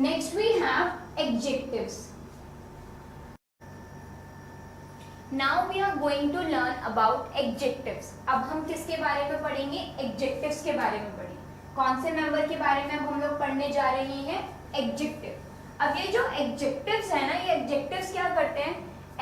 Next we have adjectives. Now we are going to learn about adjectives. अब हम किसके बारे में पढ़ेंगे? Adjectives के बारे में पढ़ेंगे. कौन से मेंबर के बारे में अब हम लोग पढ़ने जा रहे हैं? Adjective. अब ये जो adjectives है ना, ये adjectives क्या करते हैं?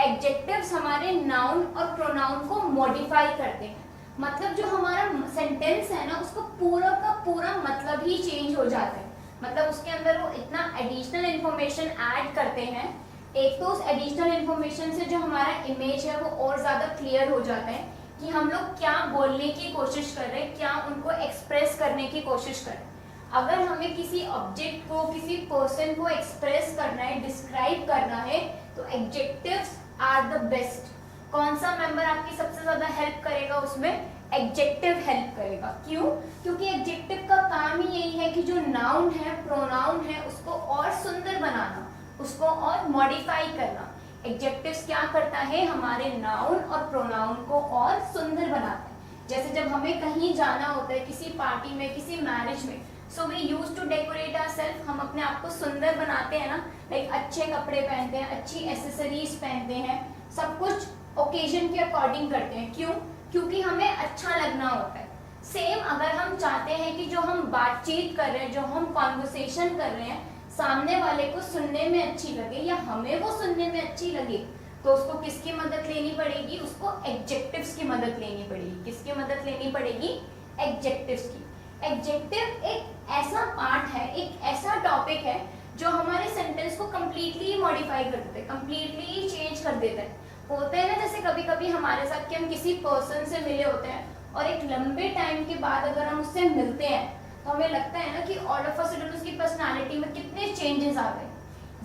Adjectives हमारे noun और pronoun को modify करते हैं. मतलब जो हमारा सेंटेंस है ना, उसको पूरा का पूरा मतलब ही चेंज हो जाता है. मतलब उसके अंदर वो इतना एडिशनल इंफॉर्मेशन ऐड करते हैं. एक तो उस एडिशनल इंफॉर्मेशन से जो हमारा इमेज है वो और ज़्यादा क्लियर हो जाता है कि हम लोग क्या बोलने की कोशिश कर रहे हैं, क्या उनको एक्सप्रेस करने की कोशिश कर रहे हैं. अगर हमें किसी ऑब्जेक्ट को, किसी पर्सन को एक्सप्रेस करना है, डिस्क्राइब करना है, तो एडजेक्टिव्स आर द बेस्ट. कौन सा मेंबर आपकी सबसे ज़्यादा हेल्प करेगा उसमें? एडजेक्टिव हेल्प करेगा. क्यों? क्योंकि एडजेक्टिव का काम ही यही है कि जो नाउन है, प्रोनाउन है, उसको और सुंदर बनाना, उसको और मॉडिफाई करना. एडजेक्टिव्स क्या करता है? हमारे नाउन और प्रोनाउन को और सुंदर बनाता है. जैसे जब हमें कहीं जाना होता है, किसी पार्टी में, किसी मैरिज में, so we use to decorate ourselves. हम अपने आप को सुंदर बनाते हैं ना, लाइक अच्छे कपड़े पहनते हैं, अच्छी एसेसरीज पहनते हैं, सब कुछ ओकेजन के अकॉर्डिंग करते हैं. क्यों? क्योंकि हमें अच्छा लगना होता है. सेम अगर हम चाहते हैं कि जो हम बातचीत कर रहे हैं, जो हम कॉन्वर्सेशन कर रहे हैं, सामने वाले को सुनने में अच्छी लगे या हमें वो सुनने में अच्छी लगे, तो उसको किसकी मदद लेनी पड़ेगी? उसको एडजेक्टिव्स की मदद लेनी पड़ेगी. किसकी मदद लेनी पड़ेगी? एडजेक्टिव्स की. एडजेक्टिव एक ऐसा पार्ट है, एक ऐसा टॉपिक है जो हमारे सेंटेंस को कंप्लीटली मॉडिफाई कर देता है, कंप्लीटली चेंज कर देता है. होता है ना, जैसे कभी कभी हमारे साथ कि हम किसी पर्सन से मिले होते हैं और एक लंबे टाइम के बाद अगर हम उससे मिलते हैं तो हमें लगता है ना कि ऑल ऑफ अ सडन उसकी पर्सनालिटी में कितने चेंजेस आ गए.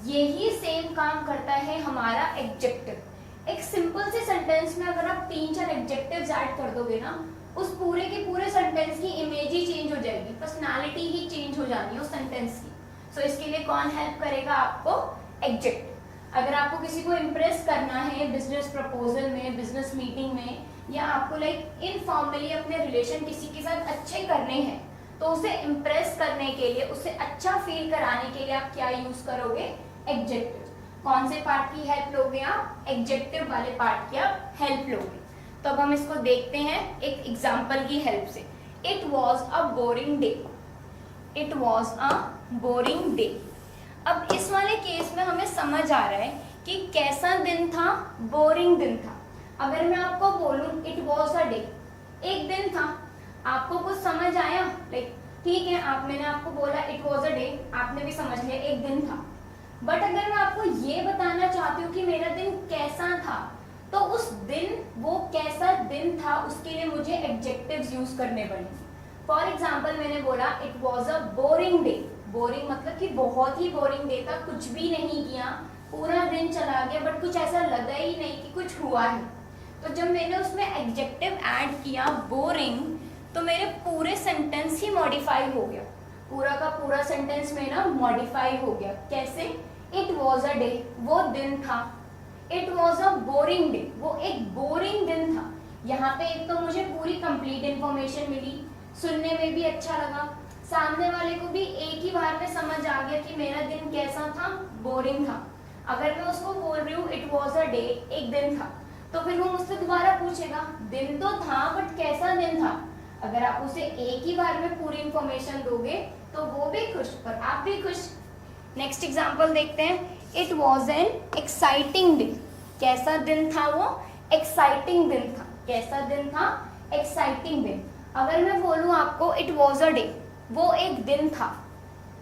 यही सेम काम करता है हमारा एडजेक्टिव. एक सिंपल से सेंटेंस में अगर आप 3-4 एडजेक्टिव्स ऐड कर दोगे ना, उस पूरे के पूरे सेंटेंस की इमेज ही चेंज हो जाएगी, पर्सनालिटी ही चेंज हो जानी है उस सेंटेंस की. सो इसके लिए कौन हेल्प करेगा आपको? एडजेक्टिव. अगर आपको किसी को इम्प्रेस करना है बिजनेस प्रपोजल में, बिजनेस मीटिंग में, या आपको लाइक इनफॉर्मली अपने रिलेशन किसी के साथ अच्छे करने हैं, तो उसे इम्प्रेस करने के लिए, उसे अच्छा फील कराने के लिए आप क्या यूज करोगे? एडजेक्टिव. कौन से पार्ट की हेल्प लोगे आप? एडजेक्टिव वाले पार्ट की आप हेल्प लोगे. तो अब हम इसको देखते हैं एक एग्जाम्पल की हेल्प से. It was a boring day. It was a boring day. अब इस वाले केस में हमें समझ आ रहा है कि कैसा दिन था? बोरिंग दिन था. अगर मैं आपको बोलूं इट वॉज अ डे, एक दिन था, आपको कुछ समझ आया? लाइक ठीक है, मैंने आपको बोला इट वॉज अ डे, आपने भी समझ लिया एक दिन था. बट अगर मैं आपको ये बताना चाहती हूँ कि मेरा दिन कैसा था, तो उस दिन, वो कैसा दिन था, उसके लिए मुझे एडजेक्टिव्स यूज करने पड़ेंगे. फॉर एग्जाम्पल मैंने बोला it was a boring day. Boring मतलब कि बहुत ही बोरिंग डे था, कुछ भी नहीं किया, पूरा दिन चला गया, बट कुछ ऐसा लगा ही नहीं कि कुछ हुआ है. तो जब मैंने उसमें एडजेक्टिव ऐड किया बोरिंग, तो मेरे पूरे सेंटेंस ही मॉडिफाई हो गया. पूरा का पूरा सेंटेंस मेरा मॉडिफाई हो गया. कैसे? इट वॉज अ डे, वो दिन था. It was a boring day, वो एक बोरिंग दिन था. यहाँ पे एक तो मुझे पूरी कंप्लीट इंफॉर्मेशन मिली, सुनने में भी अच्छा लगा, सामने वाले को भी एक ही बार में समझ आ गया कि मेरा दिन कैसा था? बोरिंग था. अगर मैं उसको बोल रही हूँ इट वॉज अ डे, एक दिन था, तो फिर वो मुझसे दोबारा पूछेगा दिन तो था बट कैसा दिन था? अगर आप उसे एक ही बार में पूरी इंफॉर्मेशन दोगे तो वो भी खुश और आप भी खुश. नेक्स्ट एग्जाम्पल देखते हैं. It was an exciting day. कैसा दिन था वो? एक्साइटिंग दिन था. कैसा दिन था? एक्साइटिंग दिन. अगर मैं बोलूँ आपको इट वॉज अ डे, वो एक दिन था,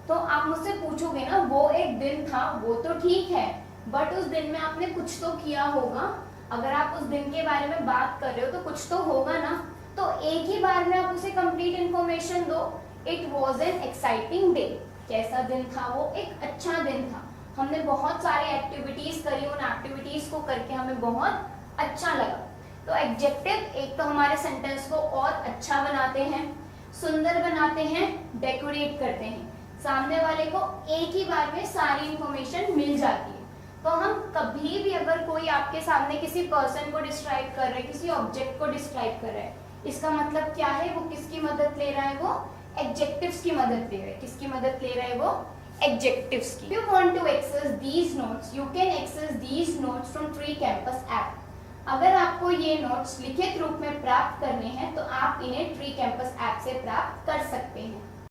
तो आप मुझसे पूछोगे ना वो एक दिन था, वो तो ठीक है, बट उस दिन में आपने कुछ तो किया होगा. अगर आप उस दिन के बारे में बात कर रहे हो तो कुछ तो होगा ना. तो एक ही बार में आप उसे कंप्लीट इंफॉर्मेशन दो. It was an exciting day. कैसा दिन था वो? एक अच्छा दिन था. हमने बहुत सारी एक्टिविटीज करी, उन एक्टिविटीज को करके हमें बहुत अच्छा लगा. तो एडजेक्टिव एक तो हमारे सेंटेंस को और अच्छा बनाते हैं, सुंदर बनाते हैं, डेकोरेट करते हैं. सामने वाले को एक ही बार में सारी इंफॉर्मेशन मिल जाती है. तो हम कभी भी अगर कोई आपके सामने किसी पर्सन को डिस्क्राइब कर रहे हैं, किसी ऑब्जेक्ट को डिस्क्राइब कर रहे हैं, इसका मतलब क्या है? वो किसकी मदद ले रहा है? वो एडजेक्टिव्स की मदद ले रहा है. किसकी मदद ले रहा है? वो एडजेक्टिव्स की। If you want to access these notes, you can access these notes from Tree Campus app. अगर आपको ये नोट्स लिखित रूप में प्राप्त करने हैं तो आप इन्हें ट्री कैंपस ऐप से प्राप्त कर सकते हैं।